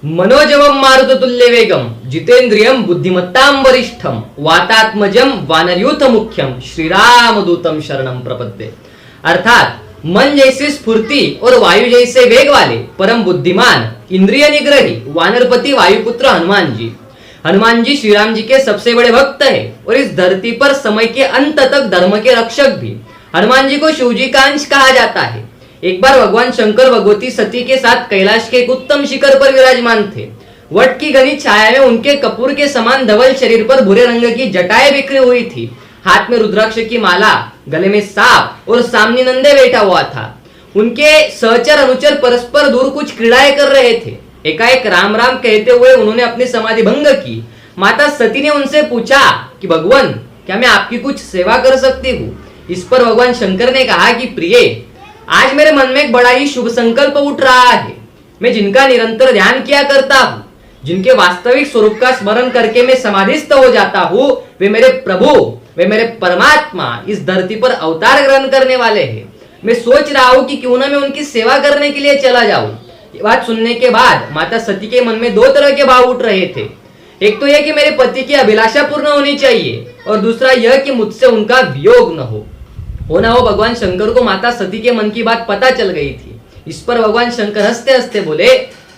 मनोजवम मारुततुल्य वेगम जितेंद्रियम बुद्धिमत्ताम वरिष्ठम वातात्मजम वानरयूथ मुख्यम श्रीरामदूतम शरणम प्रपद्ये। अर्थात मन जैसी स्फूर्ति और वायु जैसे वेग वाले परम बुद्धिमान इंद्रिय निग्रही वानरपति वायुपुत्र हनुमान जी। हनुमान जी श्री राम जी के सबसे बड़े भक्त है और इस धरती पर समय के अंत तक धर्म के रक्षक भी। हनुमान जी को शिवजी का अंश कहा जाता है। एक बार भगवान शंकर भगवती सती के साथ कैलाश के एक उत्तम शिखर पर विराजमान थे। वट की घनी छाया में उनके कपूर के समान धवल शरीर पर भूरे रंग की जटाएं बिखरी हुई थी। हाथ में रुद्राक्ष की माला, गले में सांप और सामने नंदे बैठा हुआ था। उनके सहचर अनुचर परस्पर दूर कुछ क्रीड़ाएं कर रहे थे। एकाएक राम राम कहते हुए उन्होंने अपनी समाधि भंग की। माता सती ने उनसे पूछा कि भगवान, क्या मैं आपकी कुछ सेवा कर सकती हूँ? इस पर भगवान शंकर ने कहा कि प्रिय, आज मेरे मन में एक बड़ा ही शुभ संकल्प उठ रहा है। मैं जिनका निरंतर ध्यान किया करता हूँ, जिनके वास्तविक स्वरूप का स्मरण करके मैं समाधिस्थ हो जाता हूँ, वे मेरे प्रभु, वे मेरे परमात्मा इस धरती पर अवतार ग्रहण करने वाले हैं। मैं सोच रहा हूँ कि क्यों ना मैं उनकी सेवा करने के लिए चला जाऊं। ये बात सुनने के बाद माता सती के मन में दो तरह के भाव उठ रहे थे। एक तो यह कि मेरे पति की अभिलाषा पूर्ण होनी चाहिए और दूसरा यह कि मुझसे उनका वियोग न हो ना हो। भगवान शंकर को माता सती के मन की बात पता चल गई थी। इस पर भगवान शंकर हंसते हंसते बोले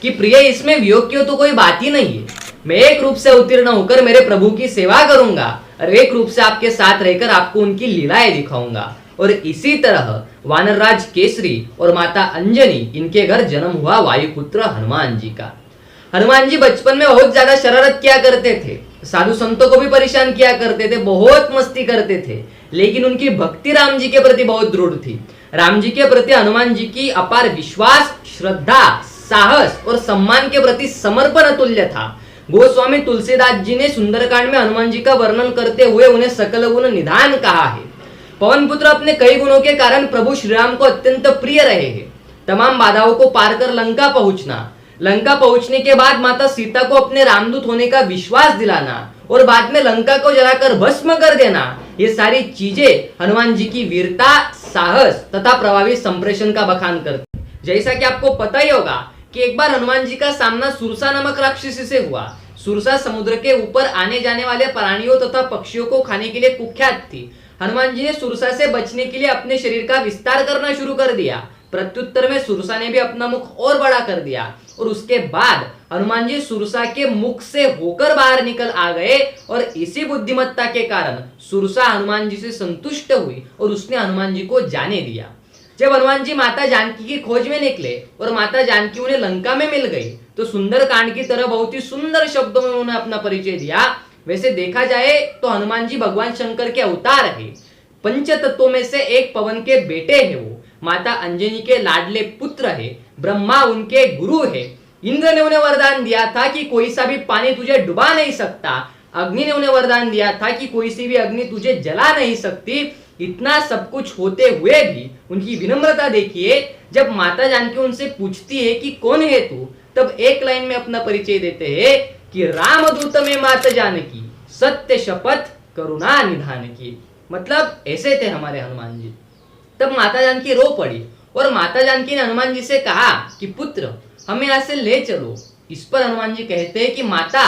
कि प्रिय, इसमें वियोग की तो कोई बात ही नहीं है। मैं एक रूप से अवतीर्ण होकर मेरे प्रभु की सेवा करूंगा और एक रूप से आपके साथ रहकर आपको उनकी लीलाएं दिखाऊंगा। और इसी तरह वानरराज केसरी और माता अंजनी, इनके घर जन्म हुआ वायुपुत्र हनुमान जी का। हनुमान जी बचपन में बहुत ज्यादा शरारत किया करते थे, साधु संतों को भी परेशान किया करते थे, बहुत मस्ती करते थे, लेकिन उनकी भक्ति राम जी के प्रति बहुत दृढ़ थी। राम जी के प्रति हनुमान जी की अपार विश्वास, श्रद्धा, साहस और सम्मान के प्रति समर्पण अतुल्य था। गोस्वामी तुलसीदास जी ने सुंदरकांड में हनुमान जी का वर्णन करते हुए उन्हें सकल गुण निधान कहा है। पवन पुत्र अपने कई गुणों के कारण प्रभु श्री राम को अत्यंत प्रिय रहे हैं। तमाम बाधाओं को पार कर लंका पहुंचना, लंका पहुंचने के बाद माता सीता को अपने रामदूत होने का विश्वास दिलाना और बाद में लंका को जलाकर भस्म कर देना, ये सारी चीजें हनुमान जी की वीरता, साहस तथा प्रभावी संप्रेषण का बखान करती। जैसा कि आपको पता ही होगा कि एक बार हनुमान जी का सामना सुरसा नामक राक्षसी से हुआ। सुरसा समुद्र के ऊपर आने जाने वाले प्राणियों तथा पक्षियों को खाने के लिए कुख्यात थी। हनुमान जी ने सुरसा से बचने के लिए अपने शरीर का विस्तार करना शुरू कर दिया। प्रत्युत्तर में सुरसा ने भी अपना मुख और बड़ा कर दिया और उसके बाद हनुमान जी सुरसा के मुख से होकर बाहर निकल आ गए और इसी बुद्धिमत्ता के कारण सुरसा हनुमान जी से संतुष्ट हुई और उसने हनुमान जी को जाने दिया। जब हनुमान जी माता जानकी की खोज में निकले और माता जानकी उन्हें लंका में मिल गई तो सुंदर कांड की तरह बहुत ही सुंदर शब्दों में उन्हें अपना परिचय दिया। वैसे देखा जाए तो हनुमान जी भगवान शंकर के अवतार है। पंच तत्वों में से एक पवन के बेटे हैं वो। माता अंजनी के लाडले पुत्र है। ब्रह्मा उनके गुरु है। इंद्र ने उन्हें वरदान दिया था कि कोई सा भी पानी तुझे डुबा नहीं सकता। अग्नि ने उन्हें वरदान दिया था कि कोई सी भी अग्नि तुझे जला नहीं सकती। इतना सब कुछ होते हुए भी उनकी विनम्रता देखिए। जब माता जानकी उनसे पूछती है कि कौन है तू, तब एक लाइन में अपना परिचय देते हैं कि रामदूत में माता जानकी, सत्य शपथ करुणा निधान की। मतलब ऐसे थे हमारे हनुमान जी। तब माता जानकी रो पड़ी और माता जानकी ने हनुमान जी से कहा कि पुत्र, हमें यहाँ से ले चलो। इस पर हनुमान जी कहते हैं कि माता,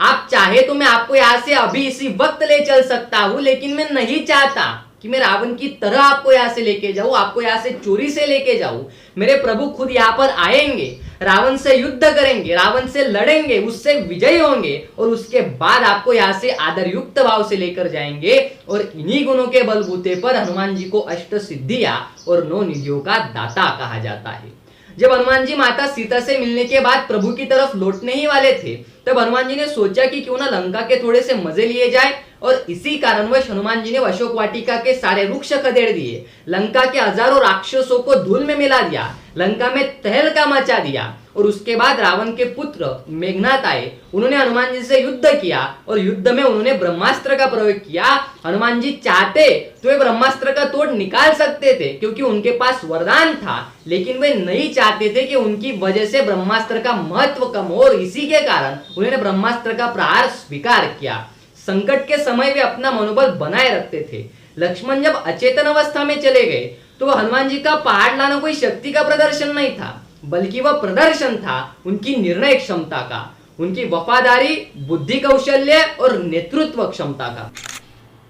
आप चाहे तो मैं आपको यहाँ से अभी इसी वक्त ले चल सकता हूँ, लेकिन मैं नहीं चाहता कि मैं रावण की तरह आपको यहाँ से लेके जाऊं, आपको यहाँ से चोरी से लेके जाऊं। मेरे प्रभु खुद यहाँ पर आएंगे, रावण से युद्ध करेंगे, रावण से लड़ेंगे, उससे विजयी होंगे और उसके बाद आपको यहाँ से आदर युक्त भाव से लेकर जाएंगे। और इन्हीं गुणों के बलबूते पर हनुमान जी को अष्ट सिद्धियां और 9 निधियों का दाता कहा जाता है। जब हनुमान जी माता सीता से मिलने के बाद प्रभु की तरफ लौटने ही वाले थे, तब हनुमान जी ने सोचा कि क्यों ना लंका के थोड़े से मजे लिए जाए और इसी कारणवश हनुमान जी ने अशोक वाटिका के सारे वृक्ष खदेड़ दिए, लंका के हजारों राक्षसों को धूल में मिला दिया, लंका में तहलका मचा दिया। और उसके बाद रावण के पुत्र मेघनाथ आए, उन्होंने हनुमान जी से युद्ध किया और युद्ध में उन्होंने ब्रह्मास्त्र का प्रयोग किया। हनुमान जी चाहते तो वे ब्रह्मास्त्र का तोड़ निकाल सकते थे क्योंकि उनके पास वरदान था, लेकिन वे नहीं चाहते थे कि उनकी वजह से ब्रह्मास्त्र का महत्व कम हो और इसी के कारण उन्होंने ब्रह्मास्त्र का प्रहार स्वीकार किया। संकट के समय वे अपना मनोबल बनाए रखते थे। लक्ष्मण जब अचेतन अवस्था में चले गए तो हनुमान जी का पहाड़ लाना कोई शक्ति का प्रदर्शन नहीं था, बल्कि वह प्रदर्शन था उनकी निर्णय क्षमता का, उनकी वफादारी, बुद्धि कौशल्य और नेतृत्व क्षमता का।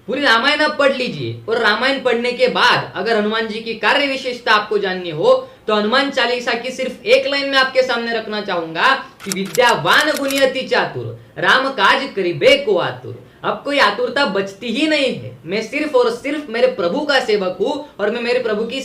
पूरी रामायण आप पढ़ लीजिए और रामायण पढ़ने के बाद अगर हनुमान जी की कार्य विशेषता आपको जाननी हो तो हनुमान चालीसा की सिर्फ एक लाइन में आपके सामने रखना चाहूंगा कि विद्यावान गुणी अति चातुर, राम काज करिबे को आतुर। अब कोई आतुरता बचती ही नहीं है। मैं सिर्फ और सिर्फ मेरे प्रभु का सेवक हूं और मैं मेरे प्रभु की